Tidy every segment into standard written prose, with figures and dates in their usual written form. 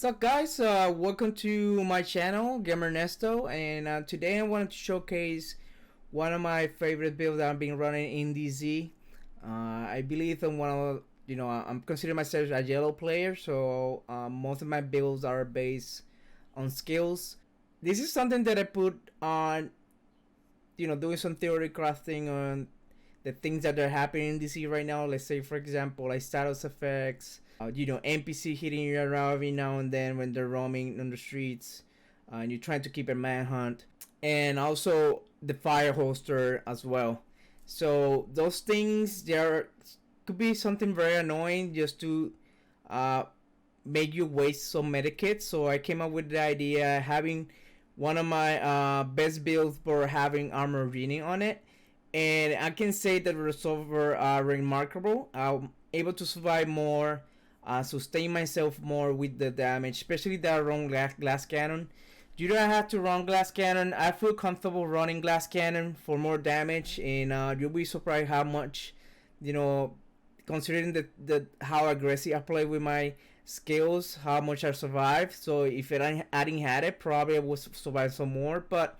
What's up, guys? Welcome to my channel, Gamer Nesto, and today I wanted to showcase one of my favorite builds that I've been running in DZ. I believe I'm one of, I'm considering myself a yellow player, so most of my builds are based on skills. This is something that I put on, doing some theory crafting on the things that are happening in DC right now. Let's say, for example, like status effects, NPC hitting you around every now and then when they're roaming on the streets, and you're trying to keep a manhunt, and also the fire holster as well. So those things, there could be something very annoying just to make you waste some medikits. So I came up with the idea having one of my best builds for having armor reading on it, and I can say that the results were remarkable. I'm able to survive more, sustain myself more with the damage, especially that run glass cannon. Due to I have to run glass cannon, I feel comfortable running glass cannon for more damage, and you'll be surprised how much, considering the how aggressive I play with my skills, how much I survive. So if I didn't had it, probably I would survive some more. But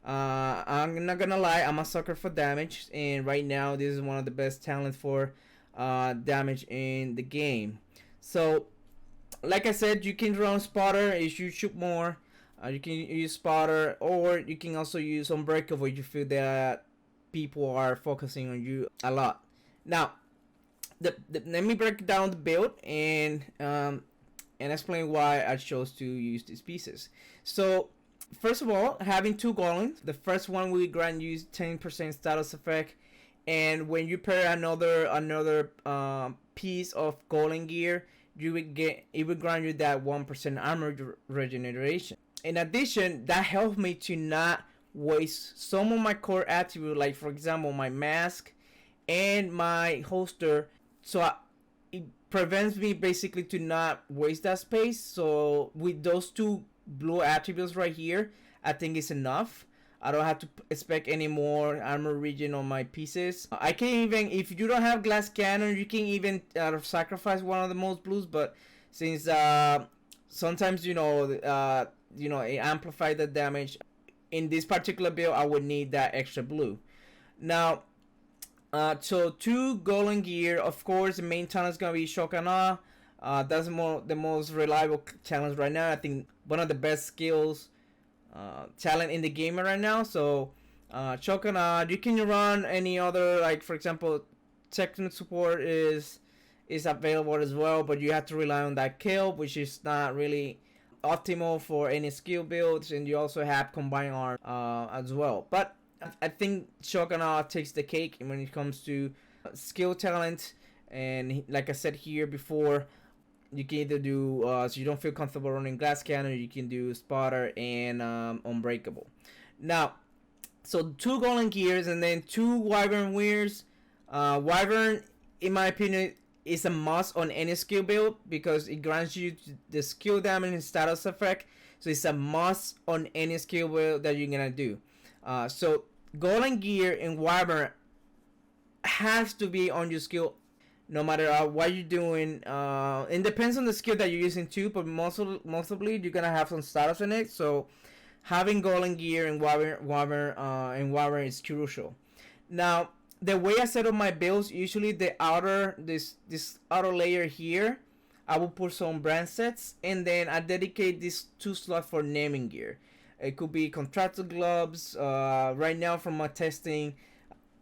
I'm not gonna lie, I'm a sucker for damage, and right now this is one of the best talents for damage in the game. So, like I said, you can run spotter if you shoot more. You can use spotter, or you can also use unbreakable if you feel that people are focusing on you a lot. Now, let me break down the build and explain why I chose to use these pieces. So, first of all, having two golems. The first one will grant you 10% status effect, and when you pair another piece of golem gear, it will grant you that 1% armor regeneration. In addition, that helped me to not waste some of my core attributes, like for example my mask and my holster. So it prevents me basically to not waste that space. So with those two blue attributes right here, I think it's enough. I don't have to expect any more armor regen on my pieces. I can even, if you don't have glass cannon, you can even sacrifice one of the most blues. But since sometimes it amplify the damage, in this particular build I would need that extra blue. Now, so two golden gear. Of course, the main talent is gonna be Shokana. That's the most reliable challenge right now. I think one of the best skills talent in the game right now. So Shokana, you can run any other, like for example technical support is available as well, but you have to rely on that kill, which is not really optimal for any skill builds, and you also have combined arm as well. But I think Shokana takes the cake when it comes to skill talent, and like I said here before, you can either do, so you don't feel comfortable running glass cannon, you can do spotter and unbreakable. Now, so two golden gears and then two wyvern wears. Wyvern, in my opinion, is a must on any skill build because it grants you the skill damage and status effect. So it's a must on any skill build that you're gonna do. So golden gear and wyvern has to be on your skill no matter what you're doing. It depends on the skill that you're using too, but mostly you're gonna have some status in it. So having golden gear and wyvern is crucial. Now, the way I set up my builds, usually the outer this outer layer here, I will put some brand sets, and then I dedicate these 2 slots for naming gear. It could be contracted gloves. Right now, from my testing,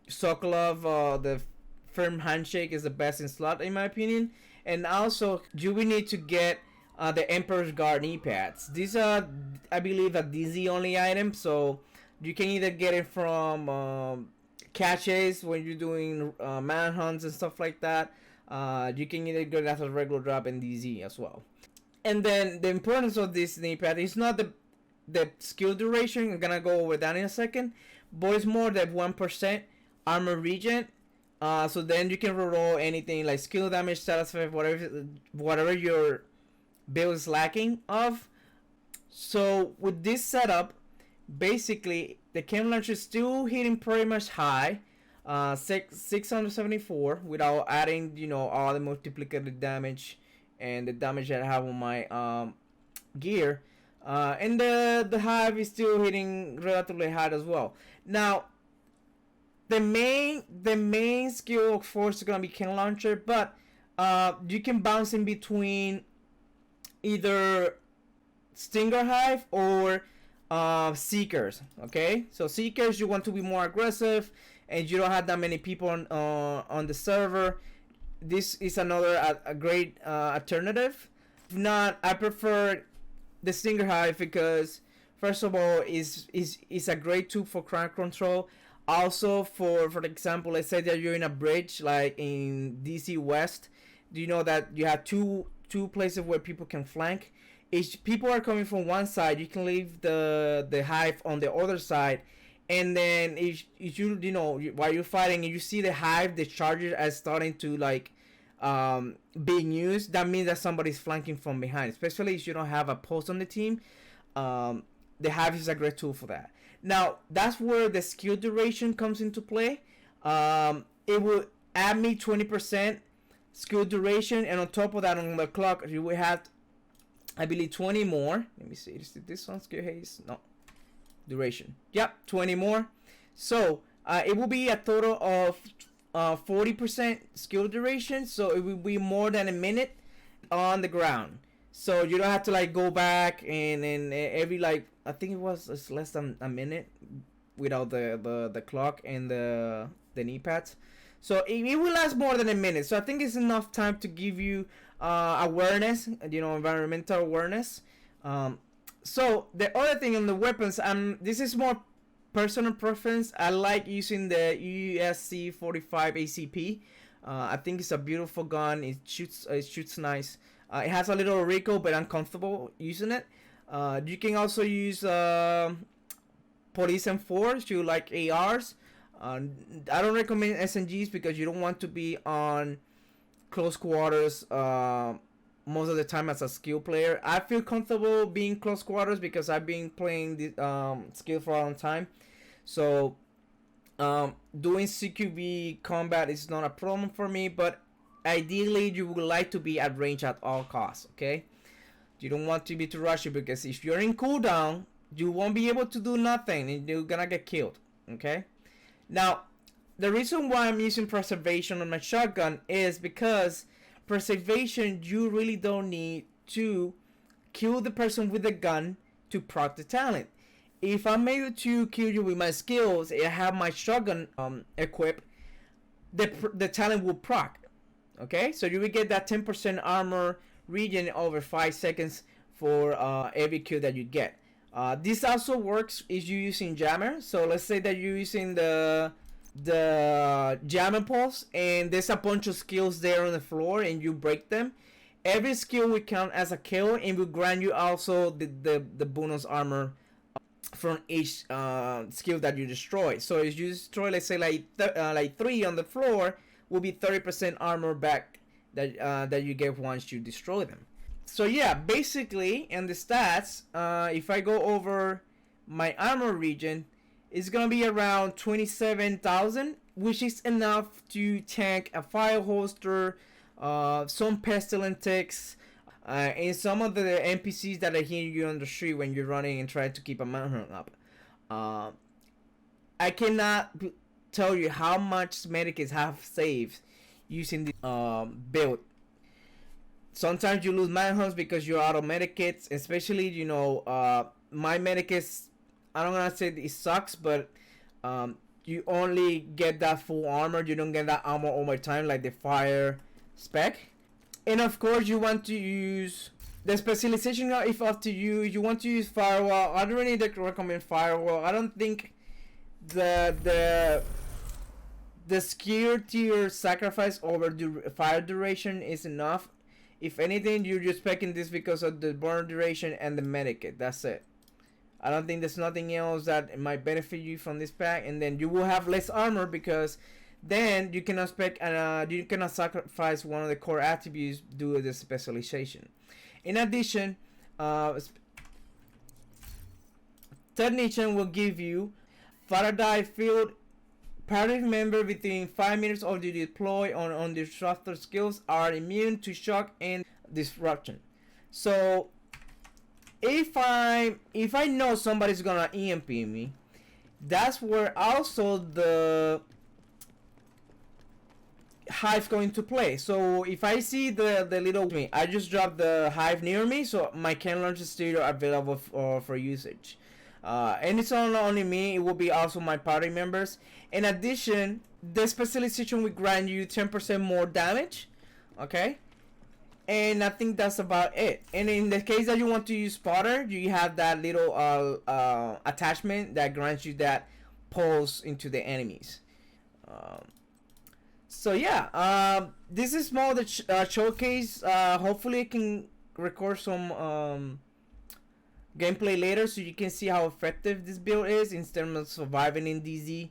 Sokolov, the firm handshake is the best in slot in my opinion. And also you will need to get the Emperor's Guard knee pads. These are, I believe, a DZ only item, so you can either get it from caches when you're doing manhunts and stuff like that. You can either get it as a regular drop in DZ as well. And then the importance of this knee pad is not the skill duration. I'm gonna go over that in a second, but it's more that 1% armor regen. So then you can roll anything like skill damage, status effect, whatever your build is lacking of. So with this setup, basically the cannon launcher is still hitting pretty much high, 674, without adding all the multiplicative damage and the damage that I have on my gear, and the hive is still hitting relatively hard as well. Now, the main skill of course is gonna be can launcher, but you can bounce in between either stinger hive or seekers. Okay, so seekers, you want to be more aggressive and you don't have that many people on the server. This is another a great alternative. If not, I prefer the stinger hive because first of all is a great tool for crowd control. Also, for example, let's say that you're in a bridge like in DC West. Do you know that you have two places where people can flank? If people are coming from one side, you can leave the hive on the other side, and then if you know while you're fighting and you see the hive, the charges are starting to like being used, that means that somebody's flanking from behind. Especially if you don't have a post on the team, the hive is a great tool for that. Now that's where the skill duration comes into play. It will add me 20% skill duration, and on top of that, on the clock, you will have, I believe, 20 more. Let me see. Is this one skill haste? No. Duration. Yep, 20 more. So it will be a total of 40% skill duration. So it will be more than a minute on the ground. So you don't have to like go back and every like, I think it's less than a minute without the clock and the knee pads. So it will last more than a minute. So I think it's enough time to give you awareness, environmental awareness. So the other thing on the weapons, this is more personal preference. I like using the USC 45 ACP. I think it's a beautiful gun. It shoots nice. It has a little recoil, but I'm comfortable using it. You can also use Police M4s. You like ARs. I don't recommend SMGs because you don't want to be on close quarters most of the time as a skill player. I feel comfortable being close quarters because I've been playing this skill for a long time. So doing CQB combat is not a problem for me, but ideally you would like to be at range at all costs. Okay, you don't want to be too rushy because if you're in cooldown, you won't be able to do nothing and you're gonna get killed. Okay. Now, the reason why I'm using preservation on my shotgun is because preservation, you really don't need to kill the person with the gun to proc the talent. If I'm able to kill you with my skills and I have my shotgun equipped, the talent will proc. Okay, so you will get that 10% armor regen over 5 seconds for every kill that you get. This also works if you're using jammer. So let's say that you're using the jammer pulse and there's a bunch of skills there on the floor and you break them. Every skill will count as a kill and will grant you also the bonus armor from each skill that you destroy. So if you destroy, let's say like 3 on the floor, will be 30% armor back that you get once you destroy them. So yeah, basically in the stats, if I go over my armor regen, it's gonna be around 27,000, which is enough to tank a fire holster, some pestilent ticks, and some of the NPCs that are hitting you on the street when you're running and trying to keep a manhunt up. I cannot tell you how much medikits have saved using this build. Sometimes you lose manhunts because you're out of medikits, especially, my medikits, I don't gonna say it sucks, but you only get that full armor. You don't get that armor over time like the fire spec. And of course, you want to use the specialization if up to you. You want to use firewall. I don't really recommend firewall. I don't think the skill tier sacrifice over the fire duration is enough. If anything, you're just picking this because of the burn duration and the medikit. That's it. I don't think there's nothing else that might benefit you from this pack. And then you will have less armor because then you cannot you cannot sacrifice one of the core attributes due to the specialization. In addition, technician will give you Faraday field. Party member within 5 minutes of the deploy on disruptor skills are immune to shock and disruption. So if I know somebody's gonna EMP me, that's where also the hive going to play. So if I see the little I just drop the hive near me, so my can launcher stereo available for usage. And it's not only me, it will be also my party members. In addition, this specialization will grant you 10% more damage. Okay, and I think that's about it. And in the case that you want to use spotter, you have that little attachment that grants you that pulse into the enemies. So yeah, this is more the showcase. Hopefully I can record some gameplay later so you can see how effective this build is in terms of surviving in DZ.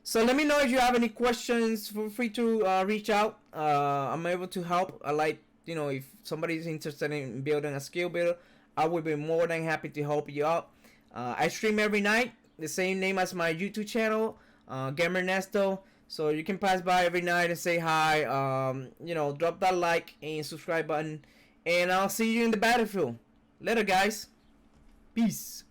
So let me know if you have any questions. Feel free to reach out. I'm able to help. I like, if somebody is interested in building a skill builder, I will be more than happy to help you out. I stream every night, the same name as my YouTube channel, Gamer Nesto. So you can pass by every night and say hi. Drop that like and subscribe button. And I'll see you in the battlefield. Later, guys. Peace.